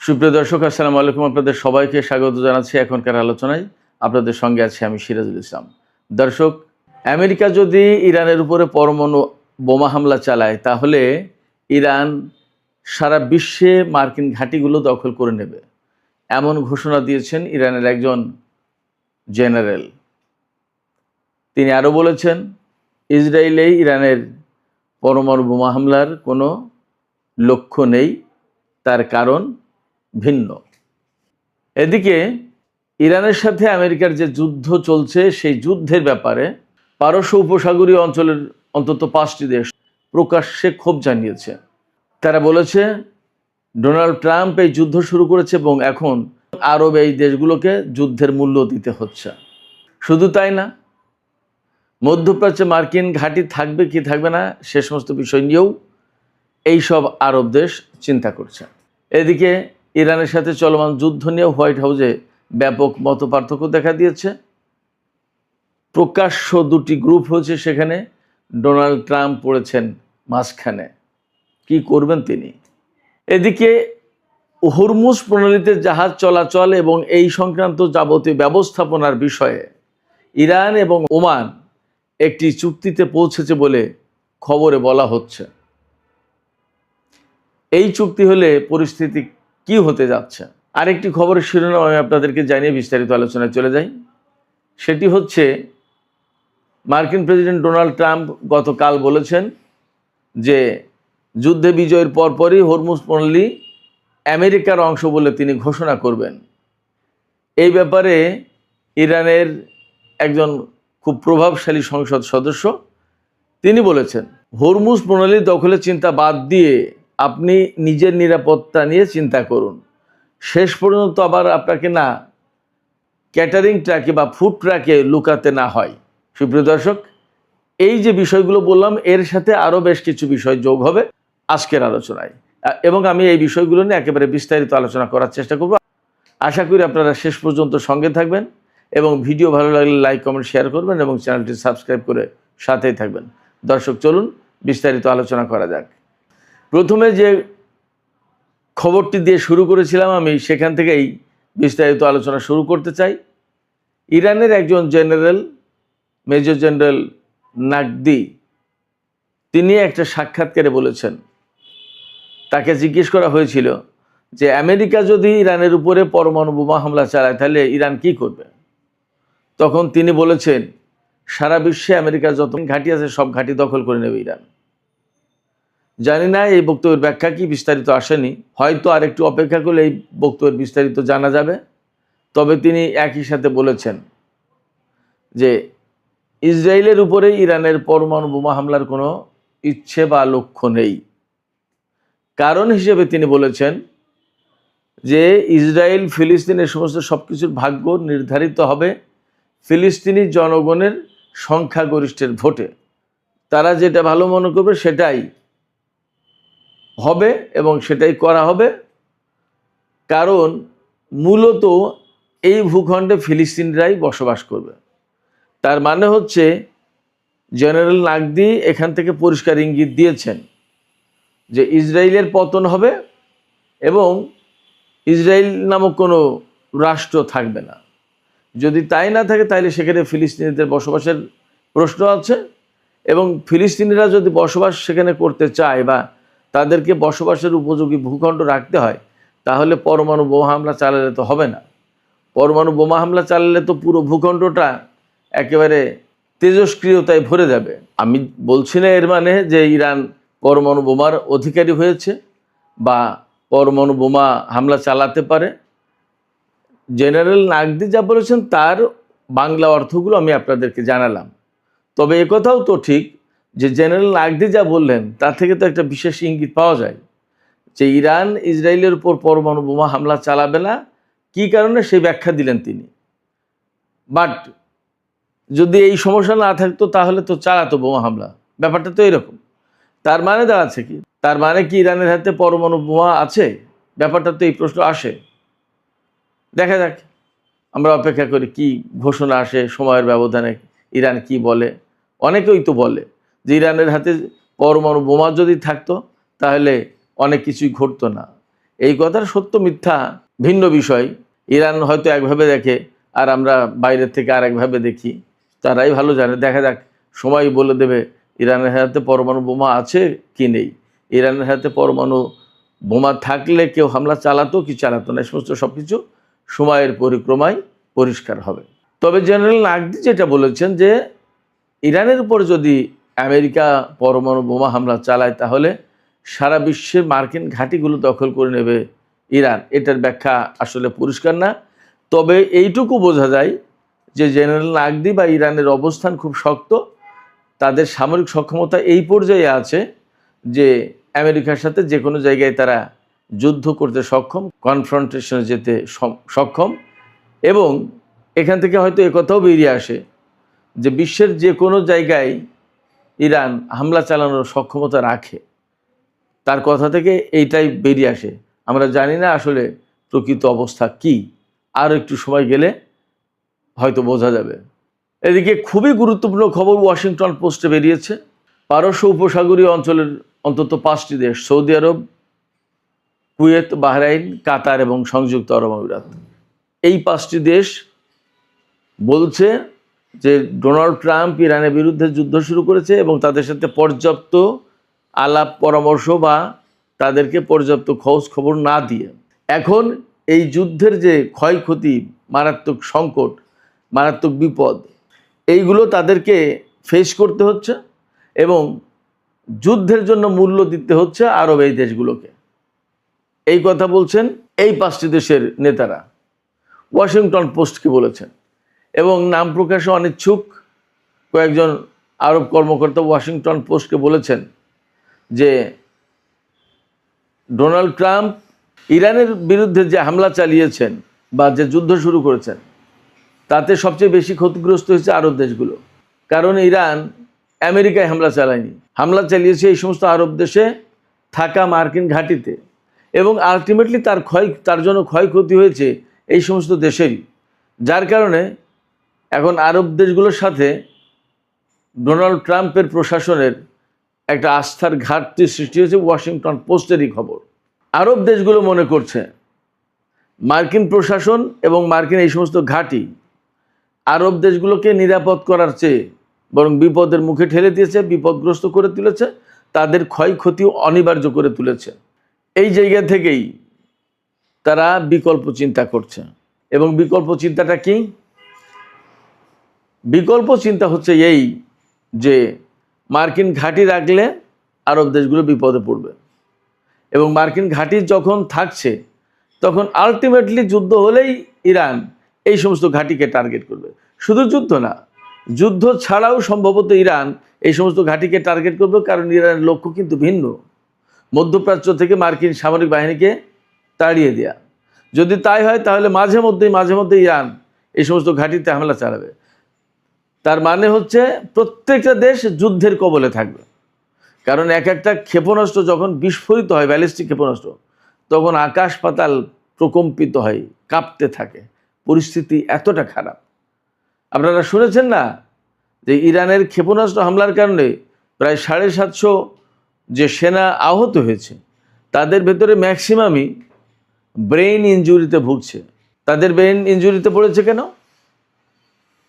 সুপ্রিয় দর্শক, আসসালামু আলাইকুম। আপনাদের সবাইকে স্বাগত জানাচ্ছি এখনকার আলোচনায়। আপনাদের সঙ্গে আছি আমি সিরাজুল ইসলাম। দর্শক, আমেরিকা যদি ইরানের উপরে পরমাণু বোমা হামলা চালায়, তাহলে ইরান সারা বিশ্বে মার্কিন ঘাঁটিগুলো দখল করে নেবে, এমন ঘোষণা দিয়েছেন ইরানের একজন জেনারেল। তিনি আরও বলেছেন, ইসরায়েলেই ইরানের পরমাণু বোমা হামলার কোনো লক্ষ্য নেই, তার কারণ ভিন্ন। এদিকে ইরানের সাথে আমেরিকার যে যুদ্ধ চলছে, সেই যুদ্ধের ব্যাপারে পারস্য উপসাগরীয় অঞ্চলের অন্তত 5টি দেশ প্রকাশ্যে ক্ষোভ জানিয়েছে। তারা বলেছে, ডোনাল্ড ট্রাম্প এই যুদ্ধ শুরু করেছে এবং এখন আরব এই দেশগুলোকে যুদ্ধের মূল্য দিতে হচ্ছে। শুধু তাই না, মধ্যপ্রাচ্যে মার্কিন ঘাঁটি থাকবে কি থাকবে না সে সমস্ত বিষয় নিয়েও এইসব আরব দেশ চিন্তা করছে। এদিকে ইরানের সাথে চলমান যুদ্ধ নিয়ে হোয়াইট হাউসে ব্যাপক মতপার্থক্য দেখা দিয়েছে। প্রকাশ্য দুটি গ্রুপ হয়েছে, সেখানে ডোনাল্ড ট্রাম্প পড়েছেন মাঝখানে। কি করবেন তিনি? এদিকে হরমুজ প্রণালীতে জাহাজ চলাচল এবং এই সংক্রান্ত যাবতীয় ব্যবস্থাপনার বিষয়ে ইরান এবং ওমান একটি চুক্তিতে পৌঁছেছে বলে খবরে বলা হচ্ছে। এই চুক্তি হলে পরিস্থিতি কি হতে যাচ্ছে? আরেকটি খবরের শিরোনাম আমি আপনাদেরকে জানিয়ে বিস্তারিত আলোচনায় চলে যাই। সেটি হচ্ছে, মার্কিন প্রেসিডেন্ট ডোনাল্ড ট্রাম্প গতকাল বলেছেন যে যুদ্ধে বিজয়ের পরপরই হরমুজ প্রণালী আমেরিকার অংশ বলে তিনি ঘোষণা করবেন। এই ব্যাপারে ইরানের একজন খুব প্রভাবশালী সংসদ সদস্য তিনি বলেছেন, হরমুজ প্রণালী দখলের চিন্তা বাদ দিয়ে আপনি নিজের নিরাপত্তা নিয়ে চিন্তা করুন। শেষ পর্যন্ত আবার আপনাকে না ক্যাটারিং ট্রাকে বা ফুড ট্রাকে লুকাতে না হয়। সুপ্রিয় দর্শক, এই যে বিষয়গুলো বললাম, এর সাথে আরও বেশ কিছু বিষয় যোগ হবে আজকের আলোচনায়, এবং আমি এই বিষয়গুলো নিয়ে একেবারে বিস্তারিত আলোচনা করার চেষ্টা করব। আশা করি আপনারা শেষ পর্যন্ত সঙ্গে থাকবেন এবং ভিডিও ভালো লাগলে লাইক, কমেন্ট, শেয়ার করবেন এবং চ্যানেলটি সাবস্ক্রাইব করে সাথেই থাকবেন। দর্শক, চলুন বিস্তারিত আলোচনা করা যাক। প্রথমে যে খবরটি দিয়ে শুরু করেছিলাম, আমি সেখান থেকেই বিস্তারিত আলোচনা শুরু করতে চাই। ইরানের একজন জেনারেল, মেজর জেনারেল নাকদি, তিনি একটা সাক্ষাৎকারে বলেছেন, তাকে জিজ্ঞেস করা হয়েছিল যে আমেরিকা যদি ইরানের উপরে পরমাণু বোমা হামলা চালায় তাহলে ইরান কি করবে? তখন তিনি বলেছেন, সারা বিশ্বে আমেরিকার যত ঘাঁটি আছে সব ঘাঁটি দখল করে নেবে ইরান। জানি না এই বক্তব্যের ব্যাখ্যা কি, বিস্তারিত আসেনি, হয়তো আরেকটু অপেক্ষা করলে এই বক্তব্যের বিস্তারিত জানা যাবে। তবে তিনি একই সাথে বলেছেন যে ইসরায়েলের উপরে ইরানের পরমাণু বোমা হামলার কোনো ইচ্ছে বা লক্ষ্য নেই। কারণ হিসেবে তিনি বলেছেন যে ইসরায়েল ফিলিস্তিনের সমস্ত সব কিছুর ভাগ্য নির্ধারিত হবে ফিলিস্তিনি জনগণের সংখ্যাগরিষ্ঠের ভোটে। তারা যেটা ভালো মনে করবে সেটাই হবে এবং সেটাই করা হবে। কারণ মূলত এই ভূখণ্ডে ফিলিস্তিনিরাই বসবাস করবে। তার মানে হচ্ছে, জেনারেল নাকদি এখান থেকে পরিষ্কার ইঙ্গিত দিয়েছেন যে ইসরায়েলের পতন হবে এবং ইসরায়েল নামক কোনো রাষ্ট্র থাকবে না। যদি তাই না থাকে তাহলে সেখানে ফিলিস্তিনিদের বসবাসের প্রশ্ন আছে, এবং ফিলিস্তিনিরা যদি বসবাস সেখানে করতে চায় বা তাদেরকে বসবাসের উপযোগী ভূখণ্ড রাখতে হয়, তাহলে পরমাণু বোমা হামলা চালালে তো হবে না। পরমাণু বোমা হামলা চালালে তো পুরো ভূখণ্ডটা একেবারে তেজস্ক্রিয়তায় ভরে যাবে। আমি বলছি না এর মানে যে ইরান পরমাণু বোমার অধিকারী হয়েছে বা পরমাণু বোমা হামলা চালাতে পারে। জেনারেল নাকদি যা বলেছেন তার বাংলা অর্থগুলো আমি আপনাদেরকে জানালাম। তবে একথাও তো ঠিক যে জেনারেল নাকদি যা বললেন তার থেকে তো একটা বিশেষ ইঙ্গিত পাওয়া যায় যে ইরান ইসরায়েলের উপর পরমাণু বোমা হামলা চালাবে না। কী কারণে সেই ব্যাখ্যা দিলেন তিনি। বাট যদি এই সমস্যা না থাকতো তাহলে তো চালাতো বোমা হামলা, ব্যাপারটা তো এরকম। তার মানে দাঁড়াচ্ছে কি, তার মানে কি ইরানের হাতে পরমাণু বোমা আছে? ব্যাপারটা তো এই প্রশ্ন আসে। দেখা যাক, আমরা অপেক্ষা করি কি ঘোষণা আসে সময়ের ব্যবধানে, ইরান কি বলে। অনেকেই তো বলে যে ইরানের হাতে পরমাণু বোমা যদি থাকতো তাহলে অনেক কিছুই ঘটতো না। এই কথার সত্য মিথ্যা ভিন্ন বিষয়। ইরান হয়তো একভাবে দেখে আর আমরা বাইরের থেকে আরেকভাবে দেখি, তারাই ভালো জানে। দেখা যাক, সময় বলে দেবে ইরানের হাতে পরমাণু বোমা আছে কি নেই। ইরানের হাতে পরমাণু বোমা থাকলে কেউ হামলা চালাতো কি চালাতো না, সমস্ত সব কিছু সময়ের পরিক্রমায় পরিষ্কার হবে। তবে জেনারেল নাগদি যেটা বলেছেন যে ইরানের উপর যদি আমেরিকা পরমাণু বোমা হামলা চালায় তাহলে সারা বিশ্বের মার্কিন ঘাঁটিগুলো দখল করে নেবে ইরান। এটার ব্যাখ্যা আসলে পরিষ্কার না। তবে এইটুকু বোঝা যায় যে জেনারেল নাগদি বা ইরানের অবস্থান খুব শক্ত, তাদের সামরিক সক্ষমতা এই পর্যায়ে আছে যে আমেরিকার সাথে যে কোনো জায়গায় তারা যুদ্ধ করতে সক্ষম, কনফ্রন্টেশনে যেতে সক্ষম। এবং এখান থেকে হয়তো একথাও বেরিয়ে আসে যে বিশ্বের যে কোনো জায়গায় ইরান হামলা চালানোর সক্ষমতা রাখে। তার কথা থেকে এইটাই বেরিয়ে আসে। আমরা জানি না আসলে প্রকৃত অবস্থা কি, আর একটু সময় গেলে হয়তো বোঝা যাবে। এদিকে খুবই গুরুত্বপূর্ণ খবর ওয়াশিংটন পোস্টে বেরিয়েছে। পারস্য উপসাগরীয় অঞ্চলের অন্তত 5টি দেশ, সৌদি আরব, কুয়েত, বাহরাইন, কাতার এবং সংযুক্ত আরব আমিরাত, এই 5টি দেশ বলছে যে ডোনাল্ড ট্রাম্প ইরানের বিরুদ্ধে যুদ্ধ শুরু করেছে এবং তাদের সাথে পর্যাপ্ত আলাপ পরামর্শ বা তাদেরকে পর্যাপ্ত খোঁজ খবর না দিয়ে এখন এই যুদ্ধের যে ক্ষয়ক্ষতি, মারাত্মক সংকট, মারাত্মক বিপদ, এইগুলো তাদেরকে ফেস করতে হচ্ছে এবং যুদ্ধের জন্য মূল্য দিতে হচ্ছে আরব এই দেশগুলোকে। এই কথা বলছেন এই 5টি দেশের নেতারা। ওয়াশিংটন পোস্ট কি বলেছেন এবং নাম প্রকাশে অনিচ্ছুক কয়েকজন আরব কর্মকর্তা ওয়াশিংটন পোস্টকে বলেছেন যে ডোনাল্ড ট্রাম্প ইরানের বিরুদ্ধে যে হামলা চালিয়েছেন বা যে যুদ্ধ শুরু করেছেন তাতে সবচেয়ে বেশি ক্ষতিগ্রস্ত হয়েছে আরব দেশগুলো। কারণ ইরান আমেরিকায় হামলা চালায়নি, হামলা চালিয়েছে এই সমস্ত আরব দেশে থাকা মার্কিন ঘাঁটিতে এবং আলটিমেটলি তার জন্য ক্ষয়ক্ষতি হয়েছে এই সমস্ত দেশেরই। যার কারণে এখন আরব দেশগুলোর সাথে ডোনাল্ড ট্রাম্পের প্রশাসনের একটা আস্থার ঘাটতি সৃষ্টি হয়েছে। ওয়াশিংটন পোস্টেরই খবর। আরব দেশগুলো মনে করছে মার্কিন প্রশাসন এবং মার্কিন এই সমস্ত ঘাঁটি আরব দেশগুলোকে নিরাপদ করার চেয়ে বরং বিপদের মুখে ঠেলে দিয়েছে, বিপদগ্রস্ত করে তুলেছে, তাদের ক্ষয়ক্ষতি অনিবার্য করে তুলেছে। এই জায়গা থেকেই তারা বিকল্প চিন্তা করছে। এবং বিকল্প চিন্তাটা কি? বিকল্প চিন্তা হচ্ছে এই যে মার্কিন ঘাঁটি রাখলে আরব দেশগুলো বিপদে পড়বে এবং মার্কিন ঘাঁটি যখন থাকছে তখন আলটিমেটলি যুদ্ধ হলেই ইরান এই সমস্ত ঘাঁটিকে টার্গেট করবে। শুধু যুদ্ধ না, যুদ্ধ ছাড়াও সম্ভবত ইরান এই সমস্ত ঘাঁটিকে টার্গেট করবে, কারণ ইরানের লক্ষ্য কিন্তু ভিন্ন। মধ্যপ্রাচ্য থেকে মার্কিন সামরিক বাহিনীকে তাড়িয়ে দেয়া। যদি তাই হয় তাহলে মাঝে মধ্যে ইরান এই সমস্ত ঘাঁটিতে হামলা চালাবে। তার মানে হচ্ছে প্রত্যেকটা দেশ যুদ্ধের কবলে থাকবে। কারণ এক একটা ক্ষেপণাস্ত্র যখন বিস্ফোরিত হয়, ব্যালিস্টিক ক্ষেপণাস্ত্র, তখন আকাশ পাতাল প্রকম্পিত হয়, কাঁপতে থাকে। পরিস্থিতি এতটা খারাপ। আপনারা শুনেছেন না যে ইরানের ক্ষেপণাস্ত্র হামলার কারণে প্রায় 750 যে সেনা আহত হয়েছে, তাদের ভেতরে ম্যাক্সিমামই ব্রেইন ইনজুরিতে ভুগছে। তাদের ব্রেইন ইনজুরিতে পড়েছে কেন?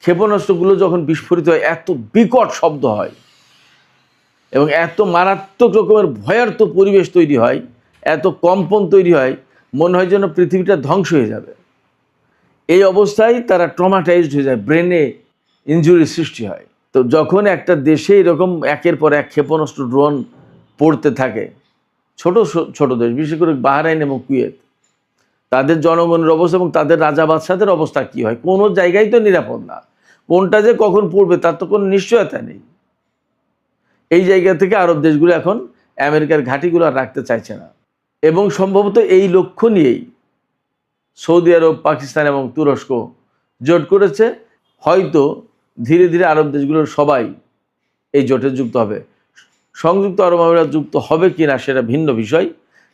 ক্ষেপণাস্ত্রগুলো যখন বিস্ফোরিত হয় এত বিকট শব্দ হয় এবং এত মারাত্মক রকমের ভয়ার্থ পরিবেশ তৈরি হয়, এত কম্পন তৈরি হয়, মনে হয় যেন পৃথিবীটা ধ্বংস হয়ে যাবে। এই অবস্থায় তারা ট্রমাটাইজড হয়ে যায়, ব্রেনে ইনজুরি সৃষ্টি হয়। তো যখন একটা দেশে এরকম একের পর এক ক্ষেপণাস্ত্র, ড্রোন পড়তে থাকে, ছোট ছোট দেশ, বিশেষ করে বাহরাইন এবং কুয়েত, তাদের জনগণের অবস্থা এবং তাদের রাজা বাদশাদের অবস্থা কি হয়? কোনো জায়গায় তো নিরাপদ না। কোনটা যে কখন পড়বে তার তো কোনো নিশ্চয়তা নেই। এই জায়গা থেকে আরব দেশগুলো এখন আমেরিকার ঘাঁটিগুলো আর রাখতে চাইছে না এবং সম্ভবত এই লক্ষ্য নিয়েই সৌদি আরব, পাকিস্তান এবং তুরস্ক জোট করেছে। হয়তো ধীরে ধীরে আরব দেশগুলোর সবাই এই জোটে যুক্ত হবে। সংযুক্ত আরব আমিরাত যুক্ত হবে কি না সেটা ভিন্ন বিষয়,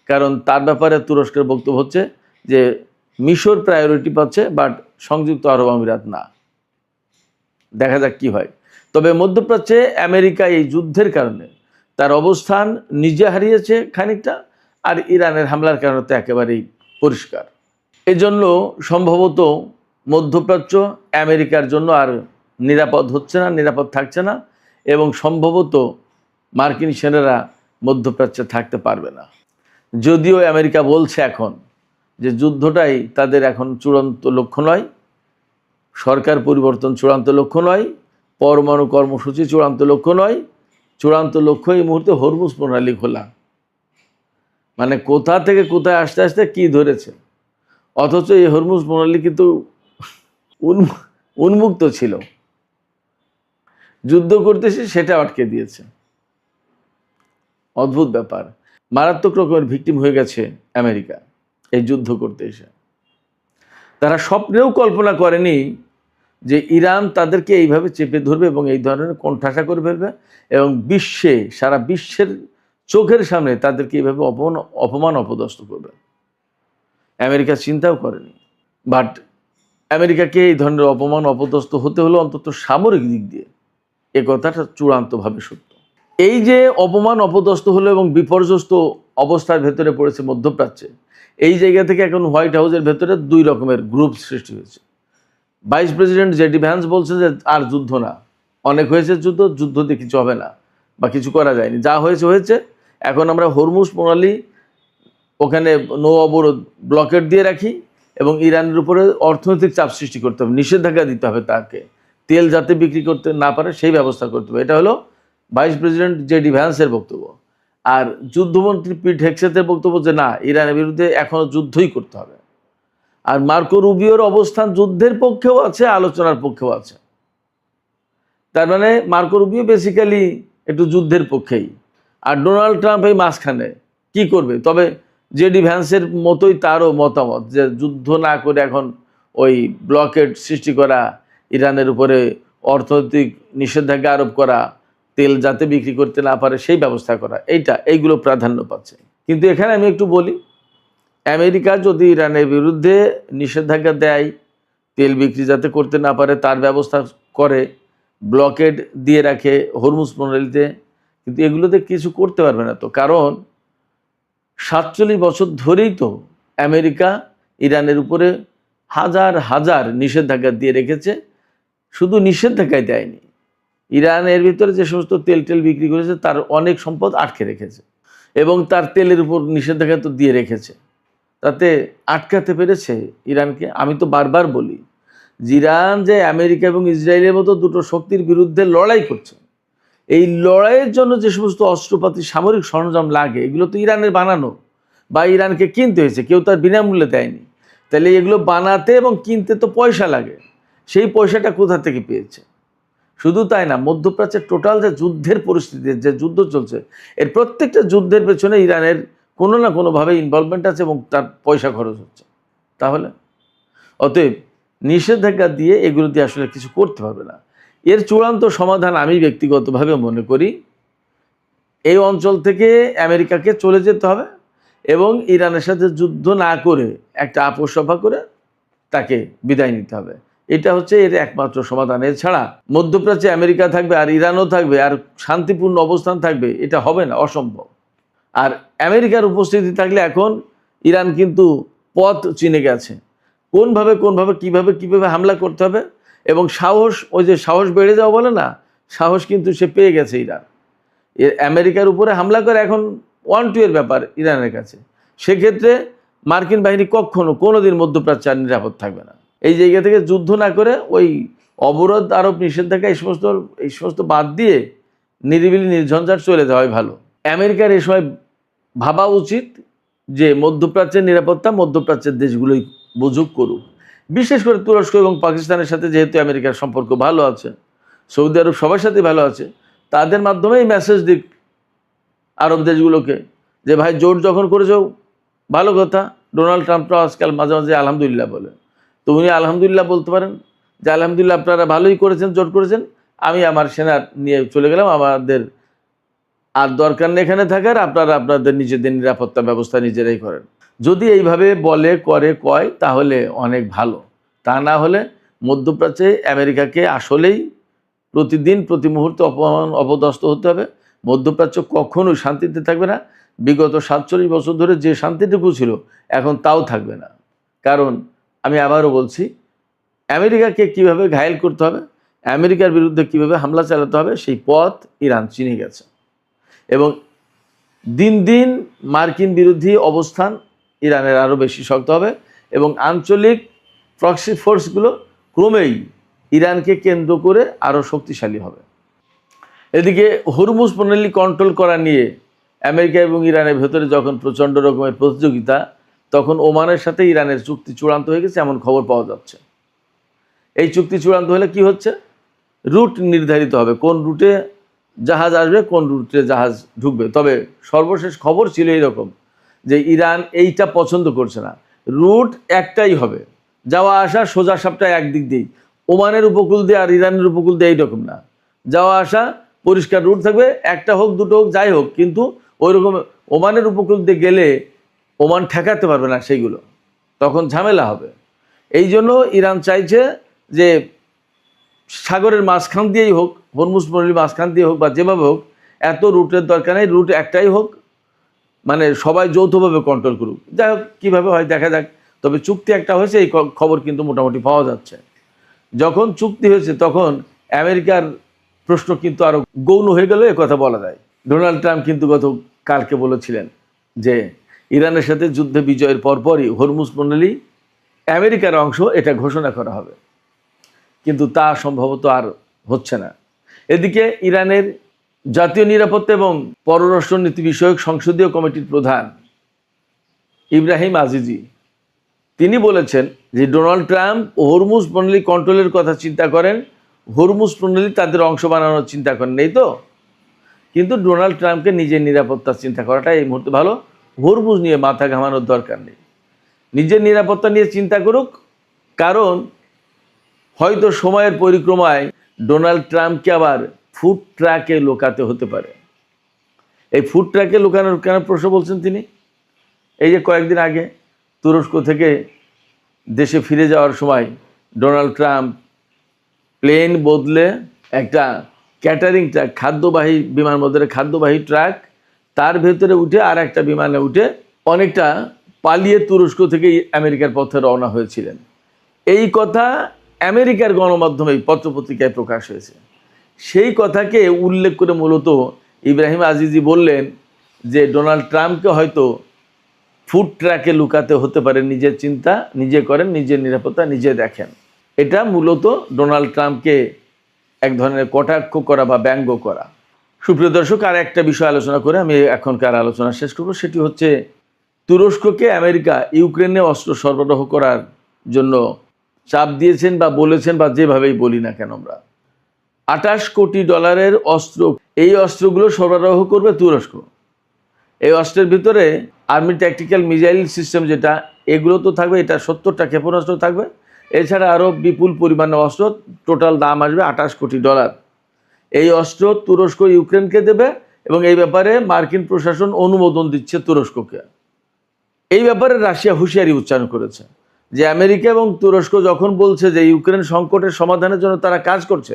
কারণ তার ব্যাপারে তুরস্কের বক্তব্য হচ্ছে যে মিশর প্রায়োরিটি পাচ্ছে, বাট সংযুক্ত আরব আমিরাত না। দেখা যাক কি হয়। তবে মধ্যপ্রাচ্যে আমেরিকা এই যুদ্ধের কারণে তার অবস্থান নিজে হারিয়েছে খানিকটা, আর ইরানের হামলার কারণে তো একেবারেই পরিষ্কার। এজন্য সম্ভবত মধ্যপ্রাচ্য আমেরিকার জন্য আর নিরাপদ হচ্ছে না, নিরাপদ থাকছে না, এবং সম্ভবত মার্কিন সেনারা মধ্যপ্রাচ্যে থাকতে পারবে না। যদিও আমেরিকা বলছে এখন যে যুদ্ধটাই তাদের এখন চূড়ান্ত লক্ষ্য নয়, সরকার পরিবর্তন চূড়ান্ত লক্ষ্য নয়, পরমাণু কর্মসূচি চূড়ান্ত লক্ষ্য নয়, চূড়ান্ত লক্ষ্য এই মুহূর্তে হরমুজ প্রণালী খোলা। মানে কোথা থেকে কোথায় আস্তে আস্তে কি ধরেছে, অথচ এই হরমুজ প্রণালী কিন্তু উন্মুক্ত ছিল, যুদ্ধ করতেছে সেটা আটকে দিয়েছে। অদ্ভুত ব্যাপার। মারাত্মক রকমের ভিকটিম হয়ে গেছে আমেরিকা এই যুদ্ধ করতে এসে। তারা স্বপ্নেও কল্পনা করেনি যে ইরান তাদেরকে এইভাবে চেপে ধরবে এবং এই ধরনের কোণঠাসা করে ফেলবে এবং সারা বিশ্বের চোখের সামনে তাদেরকে এইভাবে অপমান অপদস্থ করবে। আমেরিকা চিন্তাও করেনি। বাট আমেরিকাকে এই ধরনের অপমান অপদস্থ হতে হলো অন্তত সামরিক দিক দিয়ে, এ কথাটা চূড়ান্তভাবে সত্য। এই যে অপমান অপদস্থ হলো এবং বিপর্যস্ত অবস্থার ভেতরে পড়েছে মধ্যপ্রাচ্যে, এই জায়গা থেকে এখন হোয়াইট হাউসের ভেতরে দুই রকমের গ্রুপ সৃষ্টি হয়েছে। ভাইস প্রেসিডেন্ট জেডি ভ্যান্স বলছে যে আর যুদ্ধ না, অনেক হয়েছে যুদ্ধ দিয়ে কিছু হবে না বা কিছু করা যায়নি, যা হয়েছে হয়েছে, এখন আমরা হরমুজ প্রণালী ওখানে নৌ অবরোধ ব্লকেট দিয়ে রাখি এবং ইরানের উপরে অর্থনৈতিক চাপ সৃষ্টি করতে হবে, নিষেধাজ্ঞা দিতে হবে, তাকে তেল যাতে বিক্রি করতে না পারে সেই ব্যবস্থা করতে হবে। এটা হলো ভাইস প্রেসিডেন্ট জেডি ভ্যান্সের বক্তব্য। আর যুদ্ধমন্ত্রী পিট হেগসেথের বক্তব্য যে না, ইরানের বিরুদ্ধে এখনও যুদ্ধই করতে হবে। আর মার্কো রুবিওর অবস্থান যুদ্ধের পক্ষেও আছে, আলোচনার পক্ষেও আছে। তার মানে মার্কো রুবিও বেসিক্যালি একটু যুদ্ধের পক্ষেই, আর ডোনাল্ড ট্রাম্প এই মাঝখানে কি করবে। তবে জেডি ভ্যান্সের মতোই তারও মতামত যে যুদ্ধ না করে এখন ওই ব্লকেড সৃষ্টি করা, ইরানের উপরে অর্থনৈতিক নিষেধাজ্ঞা আরোপ করা, তেল যাতে বিক্রি করতে না পারে সেই ব্যবস্থা করা, এইগুলো প্রাধান্য পাচ্ছে। কিন্তু এখানে আমি একটু বলি, আমেরিকা যদি ইরানের বিরুদ্ধে নিষেধাজ্ঞা দেয়, তেল বিক্রি যাতে করতে না পারে তার ব্যবস্থা করে, ব্লকেড দিয়ে রাখে হরমুজ প্রণালীতে, কিন্তু এগুলোতে কিছু করতে পারবে না তো। কারণ 47 বছর ধরেই তো আমেরিকা ইরানের উপরে হাজার হাজার নিষেধাজ্ঞা দিয়ে রেখেছে। শুধু নিষেধাজ্ঞাই দেয়নি, ইরানের ভিতরে যে সমস্ত তেল বিক্রি করেছে তার অনেক সম্পদ আটকে রেখেছে এবং তার তেলের উপর নিষেধাজ্ঞা তো দিয়ে রেখেছে। তাতে আটকাতে পেরেছে ইরানকে। আমি তো বারবার বলি যে ইরান যে আমেরিকা এবং ইসরায়েলের মতো দুটো শক্তির বিরুদ্ধে লড়াই করছে, এই লড়াইয়ের জন্য যে সমস্ত অস্ত্রপাতি সামরিক সরঞ্জাম লাগে এগুলো তো ইরানের বানানো বা ইরানকে কিনতে হয়েছে, কেউ তার বিনামূল্যে দেয়নি। তাহলে এগুলো বানাতে এবং কিনতে তো পয়সা লাগে, সেই পয়সাটা কোথা থেকে পেয়েছে? শুধু তাই না, মধ্যপ্রাচ্যের টোটাল যে যুদ্ধের পরিস্থিতি, যে যুদ্ধ চলছে, এর প্রত্যেকটা যুদ্ধের পেছনে ইরানের কোনো না কোনোভাবে ইনভলভমেন্ট আছে এবং তার পয়সা খরচ হচ্ছে। তাহলে অতএব নিষেধাজ্ঞা দিয়ে এগুলো দিয়ে আসলে কিছু করতে পারবে না। এর চূড়ান্ত সমাধান আমি ব্যক্তিগতভাবে মনে করি এই অঞ্চল থেকে আমেরিকাকে চলে যেতে হবে এবং ইরানের সাথে যুদ্ধ না করে একটা আপোষ সভা করে তাকে বিদায় নিতে হবে। এটা হচ্ছে এর একমাত্র সমাধান। এছাড়া মধ্যপ্রাচ্যে আমেরিকা থাকবে আর ইরানও থাকবে আর শান্তিপূর্ণ অবস্থান থাকবে, এটা হবে না, অসম্ভব। আর আমেরিকার উপস্থিতি থাকলে এখন ইরান কিন্তু পথ চিনে গেছে, কোনভাবে কিভাবে হামলা করতে হবে এবং সাহস, ওই যে সাহস বেড়ে যাওয়া বলে না, সাহস কিন্তু সে পেয়ে গেছে ইরান। আমেরিকার উপরে হামলা করে এখন 1-2 এর ব্যাপার ইরানের কাছে। সেক্ষেত্রে মার্কিন বাহিনী কোনোদিন মধ্যপ্রাচ্যে আর নিরাপদ থাকবে না। এই জায়গা থেকে যুদ্ধ না করে ওই অবরোধ আরোপ নিষেধাজ্ঞা এই সমস্ত বাদ দিয়ে নিরিবিলি নির্ঝঞ্ঝাট চলে যাওয়াই ভালো। আমেরিকার এই সময় ভাবা উচিত যে মধ্যপ্রাচ্যের নিরাপত্তা মধ্যপ্রাচ্যের দেশগুলোই বুঝুক, করুক। বিশেষ করে তুরস্ক এবং পাকিস্তানের সাথে যেহেতু আমেরিকার সম্পর্ক ভালো আছে, সৌদি আরব সবার সাথে ভালো আছে, তাদের মাধ্যমেই মেসেজ দিক আরব দেশগুলোকে যে ভাই জোট যখন করেছো ভালো কথা। ডোনাল্ড ট্রাম্পটা আজকাল মাঝে মাঝে আলহামদুলিল্লাহ বলে, তো উনি আলহামদুলিল্লাহ বলতে পারেন যে আলহামদুলিল্লাহ আপনারা ভালোই করেছেন, জোট করেছেন, আমি আমার সেনা নিয়ে চলে গেলাম, আমাদের আর দরকার নেই এখানে থাকার, আপনারা আপনাদের নিজেদের নিরাপত্তা ব্যবস্থা নিজেরাই করেন। যদি এইভাবে বলে কয় তাহলে অনেক ভালো। তা না হলে মধ্যপ্রাচ্যে আমেরিকাকে আসলেই প্রতিদিন প্রতি মুহূর্তে অপমান অপদস্থ হতে হবে। মধ্যপ্রাচ্য কখনোই শান্তিতে থাকবে না। বিগত 47 বছর ধরে যে শান্তিটুকু ছিল এখন তাও থাকবে না। কারণ আমি আবারও বলছি, আমেরিকাকে কিভাবে ঘায়েল করতে হবে, আমেরিকার বিরুদ্ধে কিভাবে হামলা চালাতে হবে, সেই পথ ইরান চিনে গেছে। এবং দিন দিন মার্কিন বিরোধী অবস্থান ইরানের আরও বেশি শক্ত হবে এবং আঞ্চলিক প্রক্সি ফোর্সগুলো ক্রমেই ইরানকে কেন্দ্র করে আরও শক্তিশালী হবে। এদিকে হরমুজ প্রণালী কন্ট্রোল করা নিয়ে আমেরিকা এবং ইরানের ভেতরে যখন প্রচণ্ড রকমের প্রতিযোগিতা, তখন ওমানের সাথে ইরানের চুক্তি চূড়ান্ত হয়ে গেছে এমন খবর পাওয়া যাচ্ছে। এই চুক্তি চূড়ান্ত হলে কি হচ্ছে, রুট নির্ধারিত হবে, কোন রুটে জাহাজ আসবে, কোন রুটে জাহাজ ঢুকবে। তবে সর্বশেষ খবর ছিল এইরকম যে ইরান এইটা পছন্দ করছে না, রুট একটাই হবে, যাওয়া আসা সোজা সাপটা একদিক দিয়েই, ওমানের উপকূল দিয়ে আর ইরানের উপকূল দিয়ে এইরকম না, যাওয়া আসা পরিষ্কার রুট থাকবে, একটা হোক দুটো হোক যাই হোক, কিন্তু ওই রকম ওমানের উপকূল দিয়ে গেলে ওমান ঠেকাতে পারবে না সেইগুলো, তখন ঝামেলা হবে। এই জন্য ইরান চাইছে যে সাগরের মাঝখান দিয়েই হোক, হরমুজ প্রণালীর মাঝখান দিয়ে হোক বা যেভাবে হোক, এত রুটের দরকার নেই, রুট একটাই হোক, মানে সবাই যৌথভাবে কন্ট্রোল করুক। যাই হোক কীভাবে হয় দেখা যাক। তবে চুক্তি একটা হয়েছে, এই খবর কিন্তু মোটামুটি পাওয়া যাচ্ছে। যখন চুক্তি হয়েছে তখন আমেরিকার প্রশ্ন কিন্তু আরও গৌণ হয়ে গেল, এ কথা বলা যায়। ডোনাল্ড ট্রাম্প কিন্তু কালকে বলেছিলেন যে ইরানের সাথে যুদ্ধে বিজয়ের পরপরই হরমুজ প্রণালী আমেরিকার অংশ, এটা ঘোষণা করা হবে, কিন্তু তা সম্ভবত আর হচ্ছে না। এদিকে ইরানের জাতীয় নিরাপত্তা এবং পররাষ্ট্রনীতি বিষয়ক সংসদীয় কমিটির প্রধান ইব্রাহিম আজিজি তিনি বলেছেন যে ডোনাল্ড ট্রাম্প হরমুজ প্রণালী কন্ট্রোলের কথা চিন্তা করেন, হরমুজ প্রণালী তাদের অংশ বানানোর চিন্তা করেন নেই তো। কিন্তু ডোনাল্ড ট্রাম্পকে নিজের নিরাপত্তার চিন্তা করাটা এই মুহূর্তে ভালো, হরমুজ নিয়ে মাথা ঘামানোর দরকার নেই, নিজের নিরাপত্তা নিয়ে চিন্তা করুক। কারণ হয়তো সময়ের পরিক্রমায় ডোনাল্ড ট্রাম্পকে আবার ফুড ট্রাকে লুকাতে হতে পারে। এই ফুড ট্রাকে লুকানোর কেন প্রশ্ন বলছেন তিনি? এই যে কয়েকদিন আগে তুরস্ক থেকে দেশে ফিরে যাওয়ার সময় ডোনাল্ড ট্রাম্প প্লেন বদলে একটা ক্যাটারিং ট্রাক, খাদ্যবাহী বিমানবন্দরের খাদ্যবাহী ট্রাক, তার ভেতরে উঠে আর একটা বিমানে উঠে অনেকটা পালিয়ে তুরস্ক থেকে আমেরিকার পথে রওনা হয়েছিলেন। এই কথা আমেরিকার গণমাধ্যমে পত্রপত্রিকায় প্রকাশ হয়েছে। সেই কথাকে উল্লেখ করে মূলত ইব্রাহিম আজিজি বললেন যে ডোনাল্ড ট্রাম্পকে হয়তো ফুড ট্রাকে লুকাতে হতে পারে, নিজের চিন্তা নিজে করেন, নিজের নিরাপত্তা নিজে দেখেন। এটা মূলত ডোনাল্ড ট্রাম্পকে এক ধরনের কটাক্ষ করা বা ব্যঙ্গ করা। সুপ্রিয় দর্শক, আর একটা বিষয় আলোচনা করে আমি এখনকার আলোচনা শেষ করব। সেটি হচ্ছে তুরস্ককে আমেরিকা ইউক্রেনে অস্ত্র সরবরাহ করার জন্য চাপ দিয়েছেন বা বলেছেন, বা যেভাবেই বলি না কেন আমরা, $28 কোটি অস্ত্র, এই অস্ত্রগুলো সরবরাহ করবে তুরস্ক। এই অস্ত্রের ভিতরে আর্মি ট্যাকটিক্যাল মিসাইল সিস্টেম যেটা, এগুলো তো থাকবে, এটা 70টা ক্ষেপণাস্ত্র থাকবে, এছাড়া আরও বিপুল পরিমাণে অস্ত্র, টোটাল দাম আসবে $28 কোটি। এই অস্ত্র তুরস্ক ইউক্রেনকে দেবে এবং এই ব্যাপারে মার্কিন প্রশাসন অনুমোদন দিচ্ছে তুরস্ককে। এই ব্যাপারে রাশিয়া হুঁশিয়ারি উচ্চারণ করেছে যে আমেরিকা এবং তুরস্ক যখন বলছে যে ইউক্রেন সংকটের সমাধানের জন্য তারা কাজ করছে,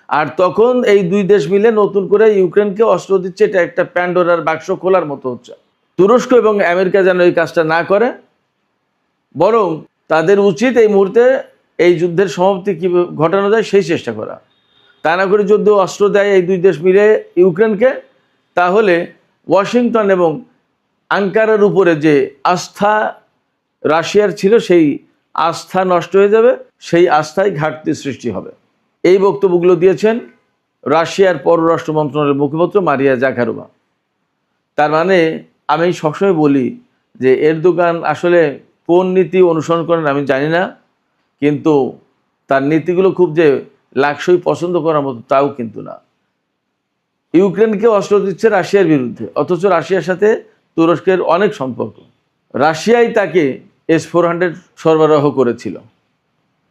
আর তখন এই দুই দেশ মিলে নতুন করে ইউক্রেনকে অস্ত্র দিচ্ছে, এটা একটা প্যান্ডোরার বাক্স খোলার মতো হচ্ছে। তুরস্ক এবং আমেরিকা যেন এই কাজটা না করে, বরং তাদের উচিত এই মুহূর্তে এই যুদ্ধের সমাপ্তি কী ঘটানো যায় সেই চেষ্টা করা। তা না করে যদি অস্ত্র দেয় এই দুই দেশ মিলে ইউক্রেনকে, তাহলে ওয়াশিংটন এবং আঙ্কারার উপরে যে আস্থা রাশিয়ার ছিল, সেই আস্থা নষ্ট হয়ে যাবে, সেই আস্থায় ঘাটতি সৃষ্টি হবে। এই বক্তব্যগুলো দিয়েছেন রাশিয়ার পররাষ্ট্র মন্ত্রণালয়ের মুখপাত্র মারিয়া জাখারোভা। তার মানে আমি সবসময় বলি যে এরদোগান আসলে কোন নীতি অনুসরণ করেন আমি জানি না, কিন্তু তার নীতিগুলো খুব যে লাকসই পছন্দ করার মতো তাও কিন্তু না। ইউক্রেনকে অস্ত্র দিচ্ছে রাশিয়ার বিরুদ্ধে, অথচ রাশিয়ার সাথে তুরস্কের অনেক সম্পর্ক। রাশিয়াই তাকে S-400 সরবরাহ করেছিল।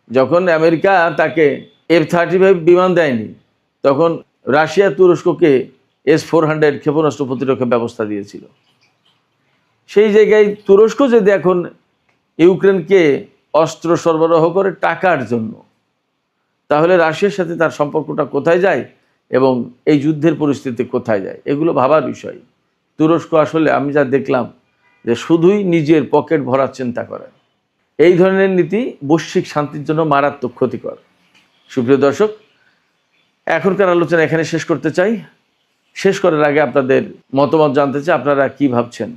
যখন আমেরিকা তাকে F-35 বিমান দেয়নি, তখন রাশিয়া তুরস্ককে S-400 ক্ষেপণাস্ত্র প্রতিরক্ষা ব্যবস্থা দিয়েছিল। সেই জায়গায় তুরস্ক যদি এখন ইউক্রেনকে অস্ত্র সরবরাহ করে টাকার জন্য, তাহলে রাশিয়ার সাথে তার সম্পর্কটা কোথায় যায় এবং এই যুদ্ধের পরিস্থিতি কোথায় যায়, এগুলো ভাবার বিষয়। তুরস্ক আসলে আমি যা দেখলাম যে শুধুই নিজের পকেট ভরার চিন্তা করে। এই ধরনের নীতি বৈশ্বিক শান্তির জন্য মারাত্মক ক্ষতিকর। সুপ্রিয় দর্শক, এখনকার আলোচনা এখানে শেষ করতে চাই। শেষ করার আগে আপনাদের মতামত জানতে চাই, আপনারা কি ভাবছেন।